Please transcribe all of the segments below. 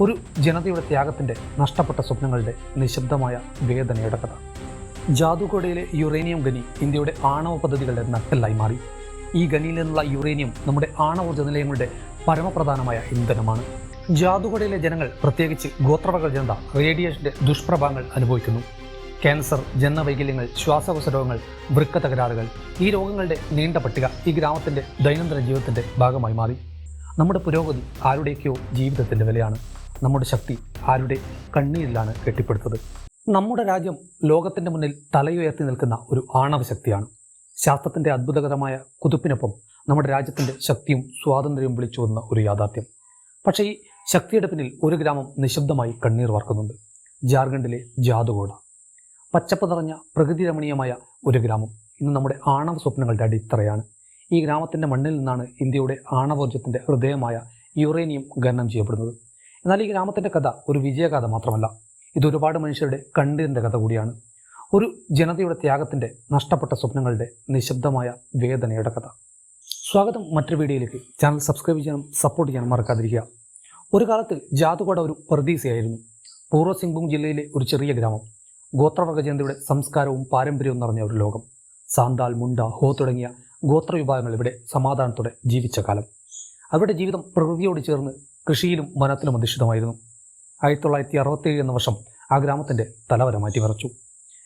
ഒരു ജനതയുടെ ത്യാഗത്തിൻ്റെ നഷ്ടപ്പെട്ട സ്വപ്നങ്ങളുടെ നിശബ്ദമായ വേദനയുടെ കഥ. ജാദുകോടയിലെ യുറേനിയം ഖനി ഇന്ത്യയുടെ ആണവ പദ്ധതികളുടെ നട്ടെല്ലായി മാറി. ഈ ഖനിയിൽ നിന്നുള്ള യുറേനിയം നമ്മുടെ ആണവോർജ്ജ നിലയങ്ങളുടെ പരമപ്രധാനമായ ഇന്ധനമാണ്. ജാദുകോടയിലെ ജനങ്ങൾ, പ്രത്യേകിച്ച് ഗോത്രവർഗ ജനത, റേഡിയേഷന്റെ ദുഷ്പ്രഭാവങ്ങൾ അനുഭവിക്കുന്നു. ക്യാൻസർ, ജനനവൈകല്യങ്ങൾ, ശ്വാസകോശ രോഗങ്ങൾ, വൃക്ക തകരാറുകൾ, ഈ രോഗങ്ങളുടെ നീണ്ട പട്ടിക ഈ ഗ്രാമത്തിന്റെ ദൈനംദിന ജീവിതത്തിന്റെ ഭാഗമായി മാറി. നമ്മുടെ പുരോഗതി ആരുടെയൊക്കെയോ ജീവിതത്തിന്റെ വിലയാണ്. നമ്മുടെ ശക്തി ആരുടെ കണ്ണീരിലാണ് കെട്ടിപ്പടുത്തത്. നമ്മുടെ രാജ്യം ലോകത്തിന്റെ മുന്നിൽ തലയുയർത്തി നിൽക്കുന്ന ഒരു ആണവ ശക്തിയാണ്. ശാസ്ത്രത്തിന്റെ അത്ഭുതകരമായ കുതിപ്പിനൊപ്പം നമ്മുടെ രാജ്യത്തിന്റെ ശക്തിയും സ്വാതന്ത്ര്യവും വിളിച്ചു വന്ന ഒരു യാഥാർത്ഥ്യം. പക്ഷേ ഈ ശക്തിയുടെ പിന്നിൽ ഒരു ഗ്രാമം നിശബ്ദമായി കണ്ണീർ വാർക്കുന്നുണ്ട്. ജാർഖണ്ഡിലെ ജാദുകോട. പച്ചപ്പ് നിറഞ്ഞ പ്രകൃതി രമണീയമായ ഒരു ഗ്രാമം ഇന്ന് നമ്മുടെ ആണവ സ്വപ്നങ്ങളുടെ അടിത്തറയാണ്. ഈ ഗ്രാമത്തിന്റെ മണ്ണിൽ നിന്നാണ് ഇന്ത്യയുടെ ആണവോർജ്ജത്തിന്റെ ഹൃദയമായ യുറേനിയം ഖനനം ചെയ്യപ്പെടുന്നത്. എന്നാൽ ഈ ഗ്രാമത്തിന്റെ കഥ ഒരു വിജയഗാഥ മാത്രമല്ല, ഇത് ഒരുപാട് മനുഷ്യരുടെ കണ്ണീരിന്റെ കഥ കൂടിയാണ്. ഒരു ജനതയുടെ ത്യാഗത്തിന്റെ നഷ്ടപ്പെട്ട സ്വപ്നങ്ങളുടെ നിശബ്ദമായ വേദനയുടെ കഥ. സ്വാഗതം മറ്റൊരു വീഡിയോയിലേക്ക്. ചാനൽ സബ്സ്ക്രൈബ് ചെയ്യാനും സപ്പോർട്ട് ചെയ്യാനും മറക്കാതിരിക്കുക. ഒരു കാലത്ത് ജാദുകോട ഒരു പറുദീസയായിരുന്നു. പൂർവ്വ സിംഗ്ഭൂം ജില്ലയിലെ ഒരു ചെറിയ ഗ്രാമം. ഗോത്രവർഗ ജനതയുടെ സംസ്കാരവും പാരമ്പര്യവും നിറഞ്ഞ ഒരു ലോകം. സാന്താൽ, മുണ്ട, ഹോ തുടങ്ങിയ ഗോത്ര വിഭാഗങ്ങൾ ഇവിടെ സമാധാനത്തോടെ ജീവിച്ച കാലം. അവരുടെ ജീവിതം പ്രകൃതിയോട് ചേർന്ന് കൃഷിയിലും വനത്തിലും അധിഷ്ഠിതമായിരുന്നു. 1967 എന്ന വർഷം ആ ഗ്രാമത്തിന്റെ തലവര മാറ്റിമറിച്ചു.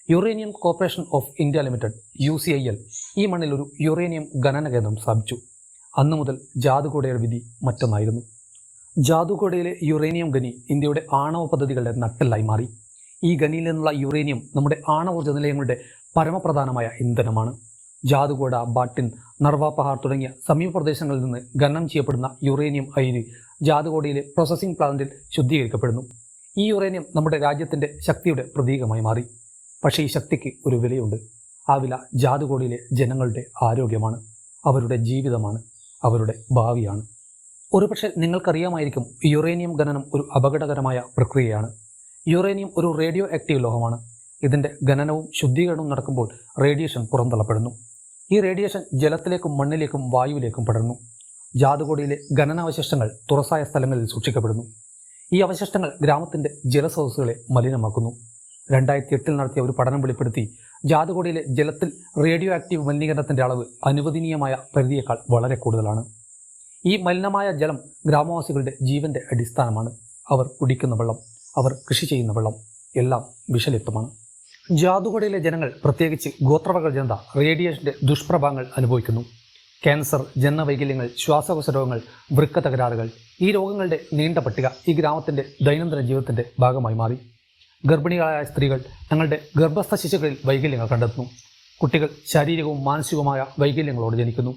Uranium corporation of India limited UCIL ഈ മണ്ണിൽ ഒരു യുറേനിയം ഖനന കേന്ദ്രം സ്ഥാപിച്ചു. അന്നു മുതൽ ജാദുകോടയുടെ വിധി മറ്റൊന്നായിരുന്നു. ജാദുകോടയിലെ യുറേനിയം ഖനി ഇന്ത്യയുടെ ആണവ പദ്ധതികളുടെ നട്ടെല്ലായി മാറി. ഈ ഖനിയിൽ നിന്നുള്ള യുറേനിയം നമ്മുടെ ആണവോർജ്ജ നിലയങ്ങളുടെ പരമപ്രധാനമായ ഇന്ധനമാണ്. ജാദുകോട, ബാട്ടിൻ, നർവ പഹാർ തുടങ്ങിയ സമീപ പ്രദേശങ്ങളിൽ നിന്ന് ഖനനം ചെയ്യപ്പെടുന്ന യുറേനിയം അയിര് ജാദുകോടയിലെ പ്രോസസ്സിംഗ് പ്ലാന്റിൽ ശുദ്ധീകരിക്കപ്പെടുന്നു. ഈ യുറേനിയം നമ്മുടെ രാജ്യത്തിന്റെ ശക്തിയുടെ പ്രതീകമായി മാറി. പക്ഷേ ഈ ശക്തിക്ക് ഒരു വിലയുണ്ട്. ആ വില ജാദുകോടയിലെ ജനങ്ങളുടെ ആരോഗ്യമാണ്, അവരുടെ ജീവിതമാണ്, അവരുടെ ഭാവിയാണ്. ഒരുപക്ഷെ നിങ്ങൾക്കറിയാമായിരിക്കും, യുറേനിയം ഖനനം ഒരു അപകടകരമായ പ്രക്രിയയാണ്. യുറേനിയം ഒരു റേഡിയോ ആക്റ്റീവ് ലോഹമാണ്. ഇതിൻ്റെ ഖനനവും ശുദ്ധീകരണവും നടക്കുമ്പോൾ റേഡിയേഷൻ പുറന്തള്ളപ്പെടുന്നു. ഈ റേഡിയേഷൻ ജലത്തിലേക്കും മണ്ണിലേക്കും വായുവിലേക്കും പടരുന്നു. ജാദുകോടയിലെ ഖനനാവശിഷ്ടങ്ങൾ തുറസായ സ്ഥലങ്ങളിൽ സൂക്ഷിക്കപ്പെടുന്നു. ഈ അവശിഷ്ടങ്ങൾ ഗ്രാമത്തിൻ്റെ ജലസ്രോതസ്സുകളെ മലിനമാക്കുന്നു. 2008 നടത്തിയ ഒരു പഠനം വെളിപ്പെടുത്തി, ജാദുകോടയിലെ ജലത്തിൽ റേഡിയോ ആക്റ്റീവ് മലിനീകരണത്തിൻ്റെ അളവ് അനുവദനീയമായ പരിധിയേക്കാൾ വളരെ കൂടുതലാണ്. ഈ മലിനമായ ജലം ഗ്രാമവാസികളുടെ ജീവന്റെ അടിസ്ഥാനമാണ്. അവർ കുടിക്കുന്ന വെള്ളം, അവർ കൃഷി ചെയ്യുന്ന വെള്ളം എല്ലാം വിഷലിപ്തമാണ്. ജാദുകോടയിലെ ജനങ്ങൾ, പ്രത്യേകിച്ച് ഗോത്രവർഗ ജനത, റേഡിയേഷന്റെ ദുഷ്പ്രഭാവങ്ങൾ അനുഭവിക്കുന്നു. ക്യാൻസർ, ജനനവൈകല്യങ്ങൾ, ശ്വാസകോശ രോഗങ്ങൾ, വൃക്ക തകരാറുകൾ, ഈ രോഗങ്ങളുടെ നീണ്ട പട്ടിക ഈ ഗ്രാമത്തിന്റെ ദൈനംദിന ജീവിതത്തിന്റെ ഭാഗമായി മാറി. ഗർഭിണികളായ സ്ത്രീകൾ തങ്ങളുടെ ഗർഭസ്ഥ ശിശുക്കളിൽ വൈകല്യങ്ങൾ കണ്ടെത്തുന്നു. കുട്ടികൾ ശാരീരികവും മാനസികവുമായ വൈകല്യങ്ങളോട് ജനിക്കുന്നു.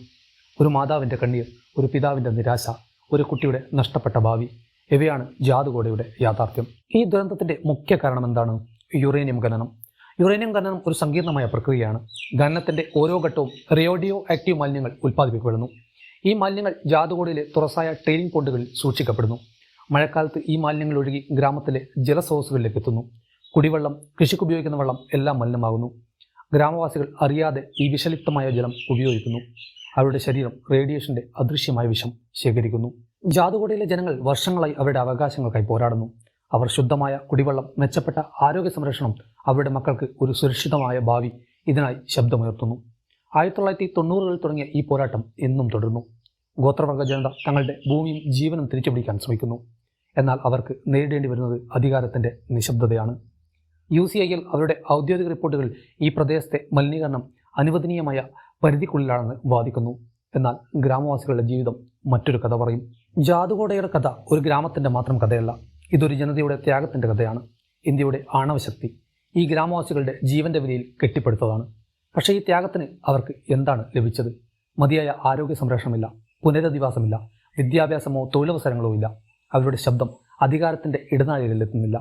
ഒരു മാതാവിൻ്റെ കണ്ണീർ, ഒരു പിതാവിൻ്റെ നിരാശ, ഒരു കുട്ടിയുടെ നഷ്ടപ്പെട്ട ഭാവി, ഇവയാണ് ജാദുകോടയുടെ യാഥാർത്ഥ്യം. ഈ ദുരന്തത്തിന്റെ മുഖ്യ കാരണം എന്താണ്? യുറേനിയം ഖനനം. യുറേനിയം ഖനനം ഒരു സങ്കീർണമായ പ്രക്രിയയാണ്. ഖനനത്തിന്റെ ഓരോ ഘട്ടവും റേഡിയോ ആക്റ്റീവ് മാലിന്യങ്ങൾ ഉൽപ്പാദിപ്പിക്കപ്പെടുന്നു. ഈ മാലിന്യങ്ങൾ ജാദുകോടയിലെ തുറസായ ട്രെയിനിങ് പോണ്ടുകളിൽ സൂക്ഷിക്കപ്പെടുന്നു. മഴക്കാലത്ത് ഈ മാലിന്യങ്ങൾ ഒഴുകി ഗ്രാമത്തിലെ ജലസ്രോതസ്സുകളിലേക്ക് എത്തുന്നു. കുടിവെള്ളം, കൃഷിക്ക് ഉപയോഗിക്കുന്ന വെള്ളം എല്ലാം മലിനമാകുന്നു. ഗ്രാമവാസികൾ അറിയാതെ ഈ വിഷലിപ്തമായ ജലം ഉപയോഗിക്കുന്നു. അവരുടെ ശരീരം റേഡിയേഷന്റെ അദൃശ്യമായ വിഷം ശേഖരിക്കുന്നു. ജാദുകോടയിലെ ജനങ്ങൾ വർഷങ്ങളായി അവരുടെ അവകാശങ്ങൾക്കായി പോരാടുന്നു. അവർ ശുദ്ധമായ കുടിവെള്ളം, മെച്ചപ്പെട്ട ആരോഗ്യ സംരക്ഷണം, അവരുടെ മക്കൾക്ക് ഒരു സുരക്ഷിതമായ ഭാവി, ഇതിനായി ശബ്ദമുയർത്തുന്നു. 1990കളിൽ തുടങ്ങിയ ഈ പോരാട്ടം എന്നും തുടരുന്നു. ഗോത്രവർഗ ജനത തങ്ങളുടെ ഭൂമിയും ജീവനും തിരിച്ചുപിടിക്കാൻ ശ്രമിക്കുന്നു. എന്നാൽ അവർക്ക് നേരിടേണ്ടി വരുന്നത് അധികാരത്തിന്റെ നിശബ്ദതയാണ്. UCIL അവരുടെ ഔദ്യോഗിക റിപ്പോർട്ടുകളിൽ ഈ പ്രദേശത്തെ മലിനീകരണം അനുവദനീയമായ പരിധിക്കുള്ളിലാണെന്ന് വാദിക്കുന്നു. എന്നാൽ ഗ്രാമവാസികളുടെ ജീവിതം മറ്റൊരു കഥ പറയും. ജാദുകോടയുടെ കഥ ഒരു ഗ്രാമത്തിന്റെ മാത്രം കഥയല്ല, ഇതൊരു ജനതയുടെ ത്യാഗത്തിന്റെ കഥയാണ്. ഇന്ത്യയുടെ ആണവശക്തി ഈ ഗ്രാമവാസികളുടെ ജീവന്റെ വിലയിൽ കെട്ടിപ്പടുത്തതാണ്. പക്ഷേ ഈ ത്യാഗത്തിന് അവർക്ക് എന്താണ് ലഭിച്ചത്? മതിയായ ആരോഗ്യ സംരക്ഷണമില്ല, പുനരധിവാസമില്ല, വിദ്യാഭ്യാസമോ തൊഴിലവസരങ്ങളോ ഇല്ല. അവരുടെ ശബ്ദം അധികാരത്തിന്റെ ഇടനാഴികളിലെത്തുന്നില്ല.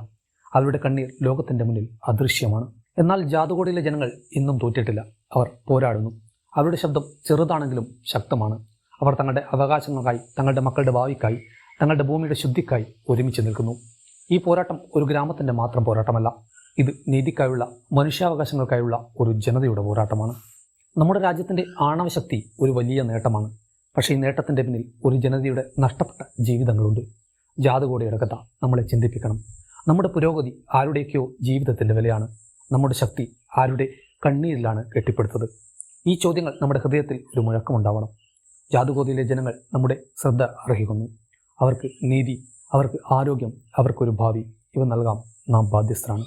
അവരുടെ കണ്ണീർ ലോകത്തിന്റെ മുന്നിൽ അദൃശ്യമാണ്. എന്നാൽ ജാദുകോടയിലെ ജനങ്ങൾ ഇന്നും തോറ്റിട്ടില്ല. അവർ പോരാടുന്നു. അവരുടെ ശബ്ദം ചെറുതാണെങ്കിലും ശക്തമാണ്. അവർ തങ്ങളുടെ അവകാശങ്ങൾക്കായി, തങ്ങളുടെ മക്കളുടെ ഭാവിക്കായി, തങ്ങളുടെ ഭൂമിയുടെ ശുദ്ധിക്കായി ഒരുമിച്ച് നിൽക്കുന്നു. ഈ പോരാട്ടം ഒരു ഗ്രാമത്തിന്റെ മാത്രം പോരാട്ടമല്ല, ഇത് നീതിക്കായുള്ള, മനുഷ്യാവകാശങ്ങൾക്കായുള്ള ഒരു ജനതയുടെ പോരാട്ടമാണ്. നമ്മുടെ രാജ്യത്തിന്റെ ആണവശക്തി ഒരു വലിയ നേട്ടമാണ്. പക്ഷേ ഈ നേട്ടത്തിന്റെ പിന്നിൽ ഒരു ജനതയുടെ നഷ്ടപ്പെട്ട ജീവിതങ്ങളുണ്ട്. ജാതുകോടിയുടെ കഥ നമ്മളെ ചിന്തിപ്പിക്കണം. നമ്മുടെ പുരോഗതി ആരുടെയൊക്കെയോ ജീവിതത്തിൻ്റെ വിലയാണ്. നമ്മുടെ ശക്തി ആരുടെ കണ്ണീരിലാണ് കെട്ടിപ്പടുത്തത്? ഈ ചോദ്യങ്ങൾ നമ്മുടെ ഹൃദയത്തിൽ ഒരു മുഴക്കമുണ്ടാവണം. ജാതുകോടിയിലെ ജനങ്ങൾ നമ്മുടെ ശ്രദ്ധ അർഹിക്കുന്നു. അവർക്ക് നീതി, അവർക്ക് ആരോഗ്യം, അവർക്കൊരു ഭാവി ഇവ നൽകാം നാം ബാധ്യസ്ഥരാണ്.